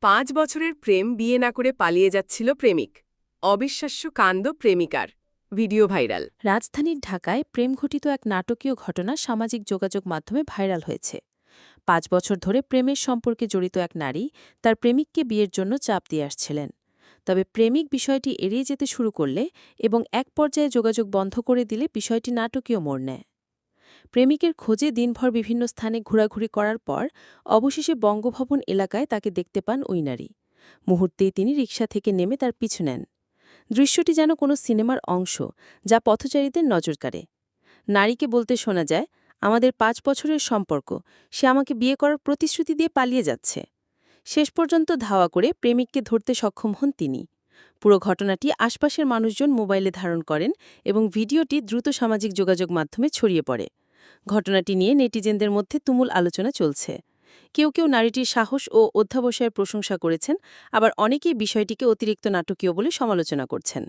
5 বছরের প্রেম বিয়ে না করে পালিয়ে যাচ্ছিল প্রেমিক। অবিশ্বাস্য কাণ্ড প্রেমিকার। Video viral. রাজধানীর ঢাকায় প্রেমঘটিত এক নাটকীয় ঘটনা সামাজিক যোগাযোগ মাধ্যমে ভাইরাল হয়েছে। ৫ বছর ধরে প্রেমের সম্পর্কে জড়িত এক নারী তার প্রেমিককে বিয়ের জন্য চাপ দিয়ে আসছিলেন। তবে প্রেমিক বিষয়টি এড়িয়ে যেতে শুরু করলে এবং এক পর্যায়ে যোগাযোগ বন্ধ করে দিলে বিষয়টি নাটকীয় মোড় নেয়। প্রেমিকের খোঁজে দিনভর বিভিন্ন স্থানে ঘোরাঘুরি করার পর অবশেষে বঙ্গভবন এলাকায় তাকে দেখতে পান ওই নারী। মুহূর্তেই তিনি রিকশা থেকে নেমে তার পিছু নেন। দৃশ্যটি যেন কোনো সিনেমার অংশ, যা পথচারীদের নজর কাড়ে। নারীকে বলতে শোনা যায়, আমাদের ৫ বছরের সম্পর্ক, সে আমাকে বিয়ে করার প্রতিশ্রুতি দিয়ে পালিয়ে যাচ্ছে। শেষ পর্যন্ত ধাওয়া করে প্রেমিককে ধরতে সক্ষম হন তিনি। পুরো ঘটনাটি আশপাশের মানুষজন মোবাইলে ধারণ করেন এবং ভিডিওটি দ্রুত সামাজিক যোগাযোগ মাধ্যমে ছড়িয়ে পড়ে। ঘটনাটি নিয়ে নেটিজেনদের মধ্যে তুমুল আলোচনা চলছে। কেউ নারীটির সাহস ও অধ্যাবসায়ের প্রশংসা করেছেন, আবার অনেকেই বিষয়টিকে অতিরিক্ত নাটকীয় বলে সমালোচনা করছেন।